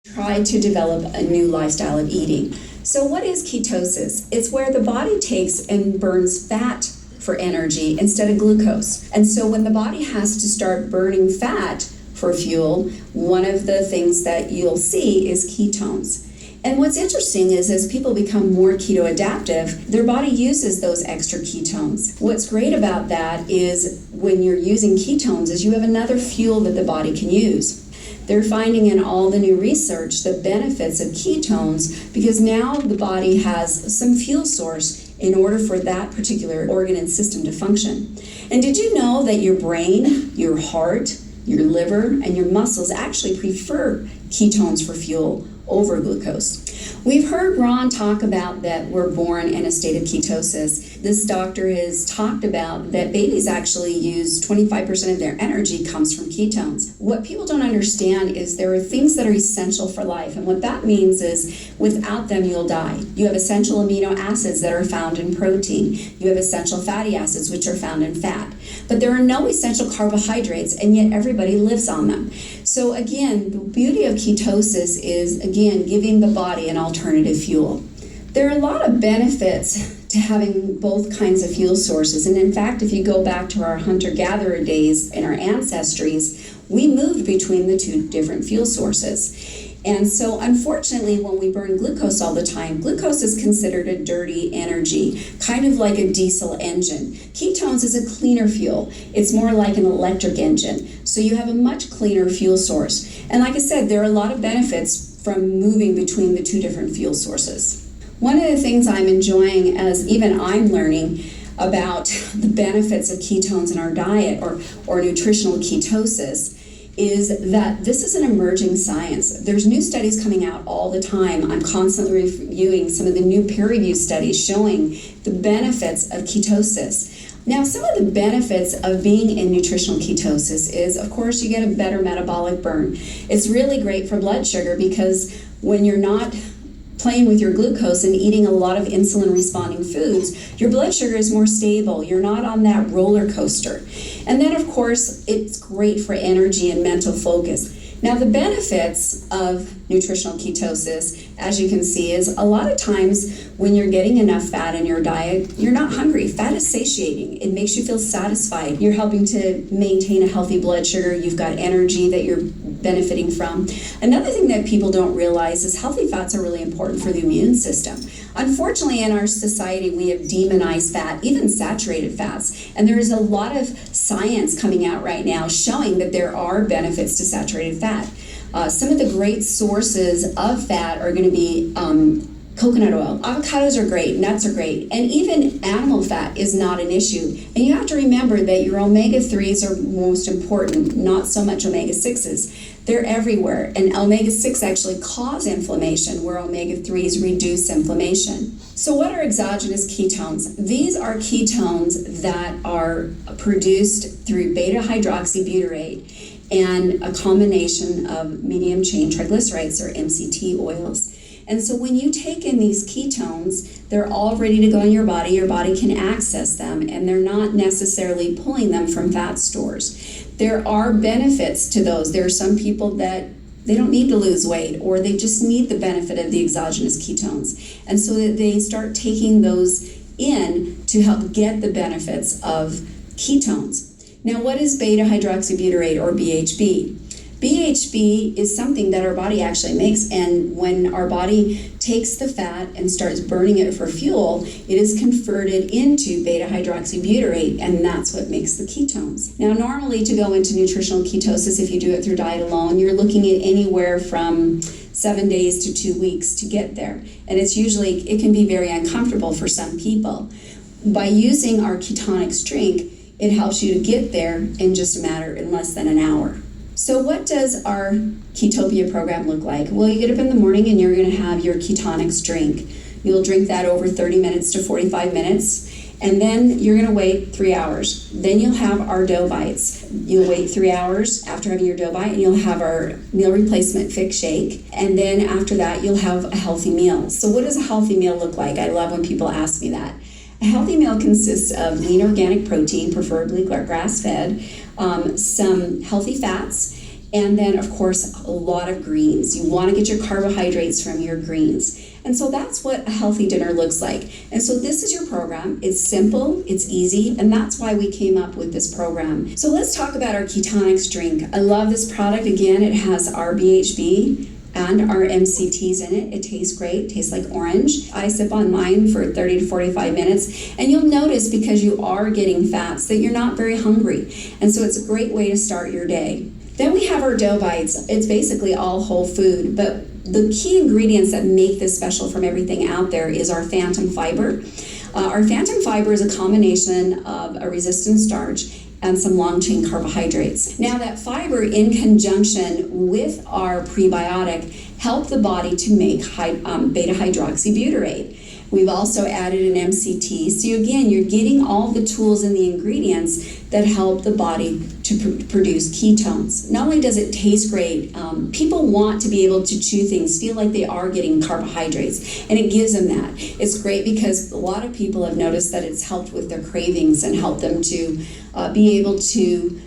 Try to develop a new lifestyle of eating. So what is ketosis? It's where the body takes and burns fat for energy instead of glucose. And so when the body has to start burning fat for fuel, one of the things that you'll see is ketones. And what's interesting is as people become more keto adaptive, their body uses those extra ketones. What's great about that is when you're using ketones is you have another fuel that the body can use. They're finding in all the new research the benefits of ketones because now the body has some fuel source in order for that particular organ and system to function. And did you know that your brain, your heart, your liver, and your muscles actually prefer ketones for fuel over glucose? We've heard Ron talk about that we're born in a state of ketosis. This doctor has talked about that babies actually use 25% of their energy comes from ketones. What people don't understand is there are things that are essential for life, and what that means is without them you'll die. You have essential amino acids that are found in protein. You have essential fatty acids which are found in fat. But there are no essential carbohydrates, and yet everybody lives on them. So again, the beauty of ketosis is, again, giving the body an alternative fuel. There are a lot of benefits to having both kinds of fuel sources. And in fact, if you go back to our hunter-gatherer days in our ancestries, we moved between the two different fuel sources. And so unfortunately, when we burn glucose all the time, glucose is considered a dirty energy, kind of like a diesel engine. Ketones is a cleaner fuel. It's more like an electric engine. So you have a much cleaner fuel source. And like I said, there are a lot of benefits from moving between the two different fuel sources. One of the things I'm enjoying as even I'm learning about the benefits of ketones in our diet or nutritional ketosis is that this is an emerging science. There's new studies coming out all the time. I'm constantly reviewing some of the new peer-reviewed studies showing the benefits of ketosis. Now, some of the benefits of being in nutritional ketosis is, of course, you get a better metabolic burn. It's really great for blood sugar because when you're not playing with your glucose and eating a lot of insulin-responding foods, your blood sugar is more stable. You're not on that roller coaster. And then, of course, it's great for energy and mental focus. Now, the benefits of nutritional ketosis, as you can see, is a lot of times when you're getting enough fat in your diet, you're not hungry. Fat is satiating. It makes you feel satisfied. You're helping to maintain a healthy blood sugar. You've got energy that you're benefiting from. Another thing that people don't realize is healthy fats are really important for the immune system. Unfortunately, in our society, we have demonized fat, even saturated fats, and there is a lot of science coming out right now showing that there are benefits to saturated fat. Some of the great sources of fat are going to be coconut oil. Avocados are great, nuts are great, and even animal fat is not an issue. And you have to remember that your omega-3s are most important, not so much omega-6s. They're everywhere, and omega-6 actually cause inflammation, where omega-3s reduce inflammation. So what are exogenous ketones? These are ketones that are produced through beta-hydroxybutyrate and a combination of medium-chain triglycerides, or MCT oils. And so when you take in these ketones, they're all ready to go in your body can access them, and they're not necessarily pulling them from fat stores. There are benefits to those. There are some people that they don't need to lose weight, or they just need the benefit of the exogenous ketones. And so that they start taking those in to help get the benefits of ketones. Now, what is beta-hydroxybutyrate, or BHB? BHB is something that our body actually makes, and when our body takes the fat and starts burning it for fuel, it is converted into beta-hydroxybutyrate, and that's what makes the ketones. Now, normally to go into nutritional ketosis, if you do it through diet alone, you're looking at anywhere from 7 days to 2 weeks to get there, and it can be very uncomfortable for some people. By using our ketonics drink, it helps you to get there in less than an hour. So what does our Ketopia program look like? Well, you get up in the morning and you're going to have your ketonics drink. You'll drink that over 30 minutes to 45 minutes, and then you're going to wait 3 hours. Then you'll have our dough bites. You'll wait 3 hours after having your dough bite, and you'll have our meal replacement fix shake, and then after that you'll have a healthy meal. So what does a healthy meal look like? I love when people ask me that. A healthy meal consists of lean organic protein, preferably grass-fed, some healthy fats, And then, of course, a lot of greens. You want to get your carbohydrates from your greens. And so that's what a healthy dinner looks like. And so this is your program. It's simple, it's easy, and that's why we came up with this program. So let's talk about our Ketonics drink. I love this product. Again, it has our BHB and our MCTs in it. It tastes great, tastes like orange. I sip on mine for 30 to 45 minutes, and you'll notice, because you are getting fats, that you're not very hungry. And so it's a great way to start your day. Then we have our dough bites. It's basically all whole food, but the key ingredients that make this special from everything out there is our phantom fiber. Our phantom fiber is a combination of a resistant starch and some long-chain carbohydrates. Now, that fiber, in conjunction with our prebiotic, help the body to make beta-hydroxybutyrate. We've also added an MCT. So again, you're getting all the tools and the ingredients that help the body to produce ketones. Not only does it taste great, people want to be able to chew things, feel like they are getting carbohydrates, and it gives them that. It's great because a lot of people have noticed that it's helped with their cravings and helped them to be able to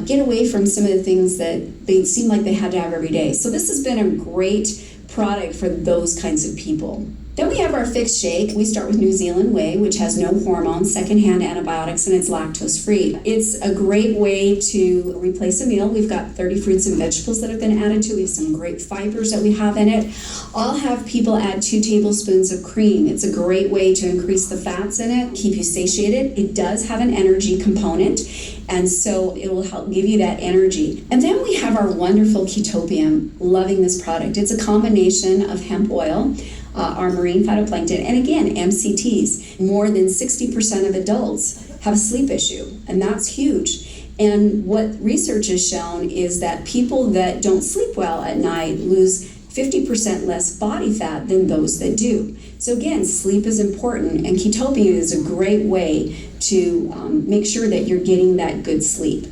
get away from some of the things that they seem like they had to have every day. So this has been a great product for those kinds of people. Then we have our fixed shake. We start with New Zealand whey, which has no hormones, secondhand antibiotics, and it's lactose free. It's a great way to replace a meal. We've got 30 fruits and vegetables that have been added to. We have some great fibers that we have in it. I'll have people add 2 tablespoons of cream. It's a great way to increase the fats in it, keep you satiated. It does have an energy component, and so it will help give you that energy. And then we have our wonderful Ketopia. Loving this product. It's a combination of hemp oil, our marine phytoplankton, and again, MCTs. More than 60% of adults have a sleep issue, and that's huge. And what research has shown is that people that don't sleep well at night lose 50% less body fat than those that do. So again, sleep is important, and Ketopia is a great way to make sure that you're getting that good sleep.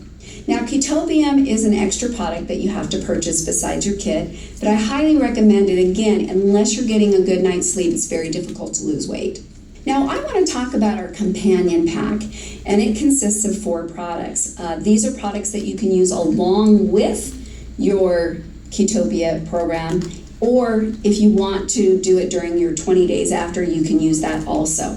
Now, Ketopia is an extra product that you have to purchase besides your kit, but I highly recommend it. Again, unless you're getting a good night's sleep, it's very difficult to lose weight. Now, I want to talk about our companion pack, and it consists of 4 products. These are products that you can use along with your Ketopia program, or if you want to do it during your 20 days after, you can use that also.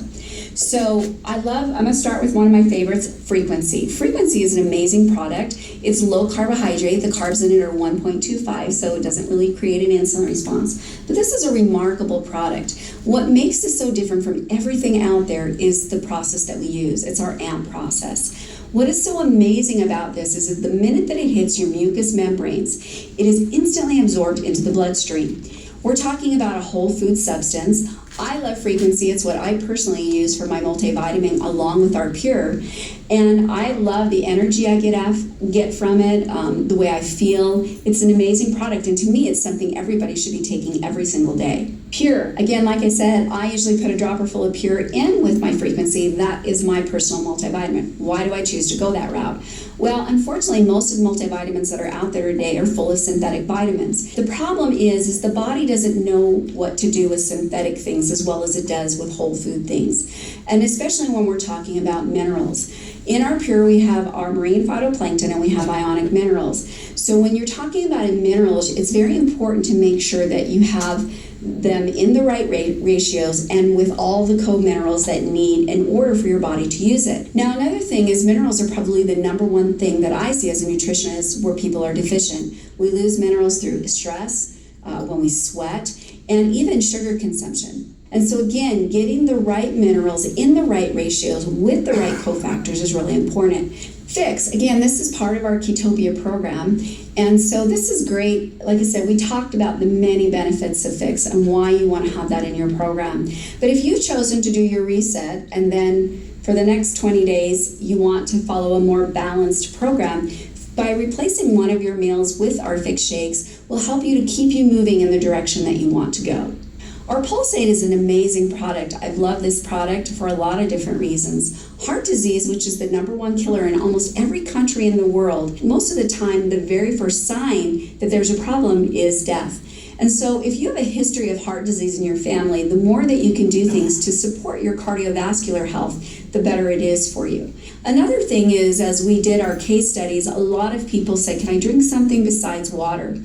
So I'm going to start with one of my favorites, Frequency. Frequency is an amazing product. It's low carbohydrate. The carbs in it are 1.25, so it doesn't really create an insulin response. But this is a remarkable product. What makes this so different from everything out there is the process that we use. It's our AMP process. What is so amazing about this is that the minute that it hits your mucous membranes, it is instantly absorbed into the bloodstream. We're talking about a whole food substance. I love Frequency. It's what I personally use for my multivitamin along with our Pure. And I love the energy I get from it, the way I feel. It's an amazing product, and to me, it's something everybody should be taking every single day. Pure, again, like I said, I usually put a dropper full of Pure in with my Frequency. That is my personal multivitamin. Why do I choose to go that route? Well, unfortunately, most of the multivitamins that are out there today are full of synthetic vitamins. The problem is the body doesn't know what to do with synthetic things as well as it does with whole food things. And especially when we're talking about minerals. In our Pure, we have our marine phytoplankton and we have ionic minerals. So when you're talking about minerals, it's very important to make sure that you have them in the right ratios and with all the co-minerals that need in order for your body to use it. Now, another thing is minerals are probably the number one thing that I see as a nutritionist where people are deficient. We lose minerals through stress, when we sweat, and even sugar consumption. And so again, getting the right minerals in the right ratios with the right cofactors is really important. Fix, again, this is part of our Ketopia program. And so this is great. Like I said, we talked about the many benefits of Fix and why you want to have that in your program. But if you've chosen to do your reset and then for the next 20 days, you want to follow a more balanced program, by replacing one of your meals with our Fix shakes will help you to keep you moving in the direction that you want to go. Our Pulsate is an amazing product. I've loved this product for a lot of different reasons. Heart disease, which is the number one killer in almost every country in the world, most of the time the very first sign that there's a problem is death. And so if you have a history of heart disease in your family, the more that you can do things to support your cardiovascular health, the better it is for you. Another thing is, as we did our case studies, a lot of people say, can I drink something besides water?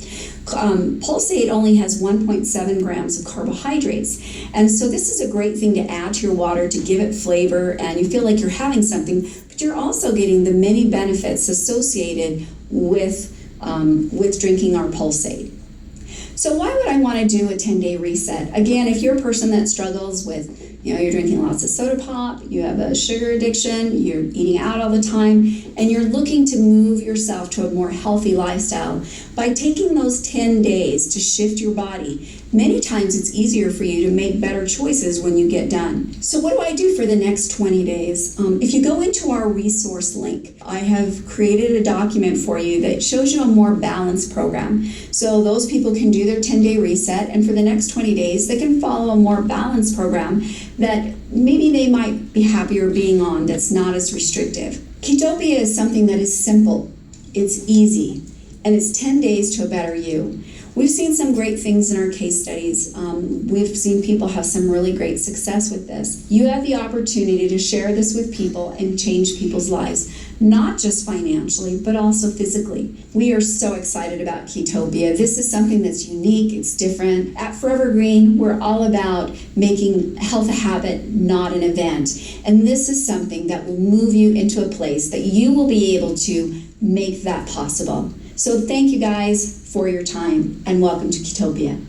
Pulsate only has 1.7 grams of carbohydrates. And so this is a great thing to add to your water to give it flavor, and you feel like you're having something, but you're also getting the many benefits associated with drinking our Pulsate. So why would I want to do a 10-day reset? Again, if you're a person that struggles with, you're drinking lots of soda pop, you have a sugar addiction, you're eating out all the time, and you're looking to move yourself to a more healthy lifestyle, by taking those 10 days to shift your body, many times it's easier for you to make better choices when you get done. So what do I do for the next 20 days? If you go into our resource link, I have created a document for you that shows you a more balanced program. So those people can do their 10-day reset, and for the next 20 days, they can follow a more balanced program that maybe they might be happier being on, that's not as restrictive. Ketopia is something that is simple, it's easy, and it's 10 days to a better you. We've seen some great things in our case studies. We've seen people have some really great success with this. You have the opportunity to share this with people and change people's lives, not just financially, but also physically. We are so excited about Ketopia. This is something that's unique, it's different. At Forever Green, we're all about making health a habit, not an event. And this is something that will move you into a place that you will be able to make that possible. So thank you guys for your time, and welcome to Ketopia.